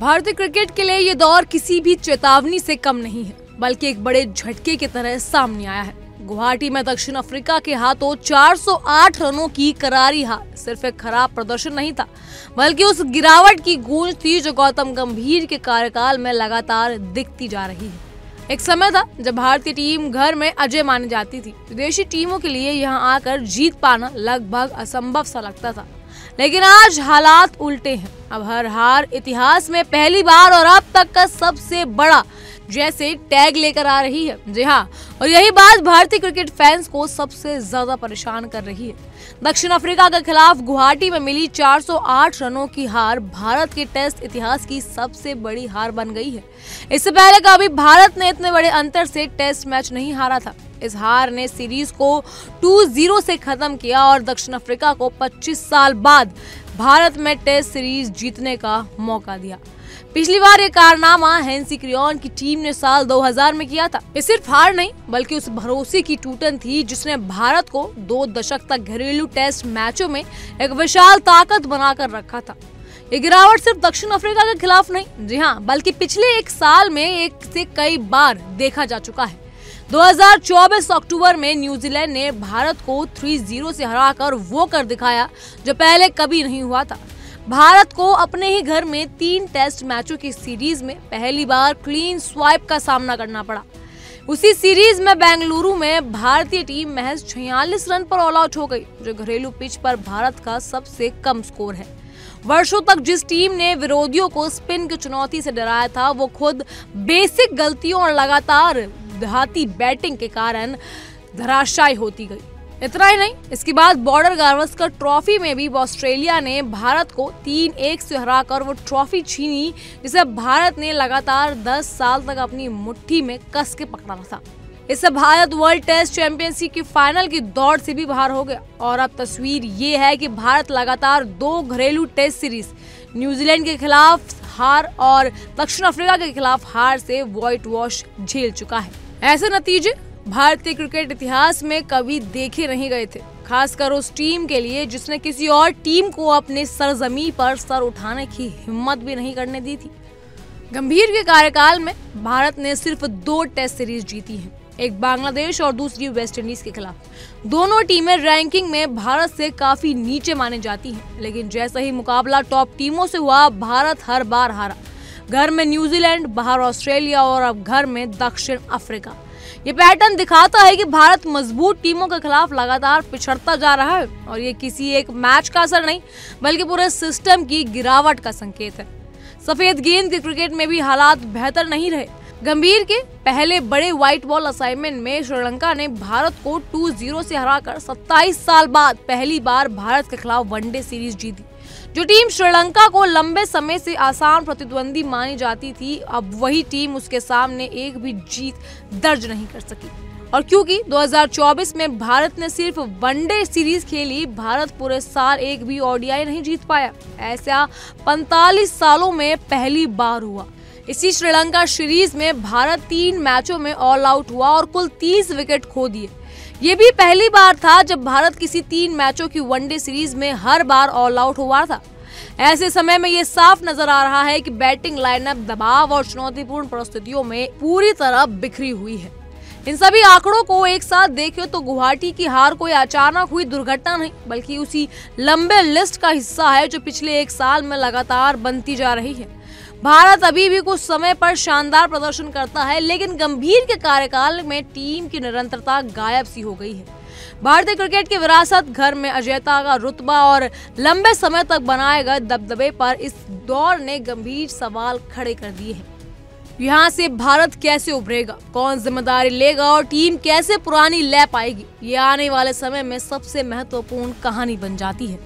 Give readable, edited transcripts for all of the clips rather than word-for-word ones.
भारतीय क्रिकेट के लिए ये दौर किसी भी चेतावनी से कम नहीं है, बल्कि एक बड़े झटके की तरह सामने आया है। गुवाहाटी में दक्षिण अफ्रीका के हाथों 408 रनों की करारी हार सिर्फ एक खराब प्रदर्शन नहीं था, बल्कि उस गिरावट की गूंज थी जो गौतम गंभीर के कार्यकाल में लगातार दिखती जा रही है। एक समय था जब भारतीय टीम घर में अजय मानी जाती थी। विदेशी टीमों के लिए यहां आकर जीत पाना लगभग असंभव सा लगता था, लेकिन आज हालात उल्टे हैं। अब हर हार इतिहास में पहली बार और अब तक का सबसे बड़ा जैसे टैग लेकर आ रही है। जी हाँ, और यही बात भारतीय क्रिकेट फैंस को सबसे ज्यादा परेशान कर रही है। दक्षिण अफ्रीका के खिलाफ गुवाहाटी में मिली 408 रनों की हार भारत के टेस्ट इतिहास की सबसे बड़ी हार बन गई है। इससे पहले कभी भारत ने इतने बड़े अंतर से टेस्ट मैच नहीं हारा था। इस हार ने सीरीज को 2-0 से खत्म किया और दक्षिण अफ्रीका को 25 साल बाद भारत में टेस्ट सीरीज जीतने का मौका दिया। पिछली बार ये कारनामा हेंसी क्रियोन की टीम ने साल 2000 में किया था। ये सिर्फ हार नहीं, बल्कि उस भरोसे की टूटन थी जिसने भारत को 2 दशक तक घरेलू टेस्ट मैचों में एक विशाल ताकत बनाकर रखा था। ये गिरावट सिर्फ दक्षिण अफ्रीका के खिलाफ नहीं, जी हाँ, बल्कि पिछले एक साल में एक से कई बार देखा जा चुका है। 2024 अक्टूबर में न्यूजीलैंड ने भारत को 3-0 से हराकर वो कर दिखाया जो पहले कभी नहीं हुआ था। भारत को अपने ही घर में 3 टेस्ट मैचों की सीरीज में पहली बार क्लीन स्वाइप का सामना करना पड़ा। उसी सीरीज में बेंगलुरु में भारतीय टीम महज 46 रन पर ऑल आउट हो गई, जो घरेलू पिच पर भारत का सबसे कम स्कोर है। वर्षों तक जिस टीम ने विरोधियों को स्पिन की चुनौती से डराया था, वो खुद बेसिक गलतियों और लगातार देहाती बैटिंग के कारण धराशायी होती गई। इतना ही नहीं, इसके बाद बॉर्डर गावस्कर ट्रॉफी में भी ऑस्ट्रेलिया ने भारत को 3-1 से हराकर वो ट्रॉफी छीनी जिसे भारत ने लगातार 10 साल तक अपनी मुट्ठी में कस के पकड़ा था। इससे भारत वर्ल्ड टेस्ट चैंपियनशिप की फाइनल की दौड़ से भी बाहर हो गया और अब तस्वीर ये है कि भारत लगातार 2 घरेलू टेस्ट सीरीज, न्यूजीलैंड के खिलाफ हार और दक्षिण अफ्रीका के खिलाफ हार से व्हाइट वॉश झेल चुका है। ऐसे नतीजे भारतीय क्रिकेट इतिहास में कभी देखे नहीं गए थे, खासकर उस टीम के लिए जिसने किसी और टीम को अपने सरजमी पर सर उठाने की हिम्मत भी नहीं करने दी थी। गंभीर के कार्यकाल में भारत ने सिर्फ 2 टेस्ट सीरीज जीती हैं, एक बांग्लादेश और दूसरी वेस्ट इंडीज के खिलाफ। दोनों टीमें रैंकिंग में भारत से काफी नीचे मानी जाती हैं, लेकिन जैसा ही मुकाबला टॉप टीमों से हुआ, भारत हर बार हारा। घर में न्यूजीलैंड, बाहर ऑस्ट्रेलिया और अब घर में दक्षिण अफ्रीका। ये पैटर्न दिखाता है कि भारत मजबूत टीमों के खिलाफ लगातार पिछड़ता जा रहा है और ये किसी एक मैच का असर नहीं, बल्कि पूरे सिस्टम की गिरावट का संकेत है। सफेद गेंद के क्रिकेट में भी हालात बेहतर नहीं रहे। गंभीर के पहले बड़े व्हाइट बॉल असाइनमेंट में श्रीलंका ने भारत को 2-0 से हराकर 27 साल बाद पहली बार भारत के खिलाफ वनडे सीरीज जीती। जो टीम श्रीलंका को लंबे समय से आसान प्रतिद्वंदी मानी जाती थी, अब वही टीम उसके सामने एक भी जीत दर्ज नहीं कर सकी। और क्योंकि 2024 में भारत ने सिर्फ वनडे सीरीज खेली, भारत पूरे साल एक भी ओडीआई नहीं जीत पाया। ऐसा 45 सालों में पहली बार हुआ। इसी श्रीलंका सीरीज में भारत 3 मैचों में ऑल आउट हुआ और कुल 30 विकेट खो दिए। ये भी पहली बार था जब भारत किसी 3 मैचों की वनडे सीरीज में हर बार ऑल आउट हुआ था। ऐसे समय में ये साफ नजर आ रहा है कि बैटिंग लाइनअप दबाव और चुनौतीपूर्ण परिस्थितियों में पूरी तरह बिखरी हुई है। इन सभी आंकड़ों को एक साथ देखें तो गुवाहाटी की हार कोई अचानक हुई दुर्घटना नहीं, बल्कि उसी लंबे लिस्ट का हिस्सा है जो पिछले 1 साल में लगातार बनती जा रही है। भारत अभी भी कुछ समय पर शानदार प्रदर्शन करता है, लेकिन गंभीर के कार्यकाल में टीम की निरंतरता गायब सी हो गई है। भारतीय क्रिकेट की विरासत, घर में अजयता का रुतबा और लंबे समय तक बनाए गए दबदबे पर इस दौर ने गंभीर सवाल खड़े कर दिए हैं। यहाँ से भारत कैसे उभरेगा, कौन जिम्मेदारी लेगा और टीम कैसे पुरानी ले पाएगी, ये आने वाले समय में सबसे महत्वपूर्ण कहानी बन जाती है।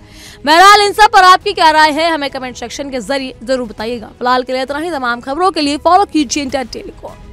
बहरहाल इन सब पर आपकी क्या राय है, हमें कमेंट सेक्शन के जरिए जरूर बताइएगा। फिलहाल के लिए इतना ही। तमाम खबरों के लिए फॉलो कीजिए इंडिया टेलीकॉम।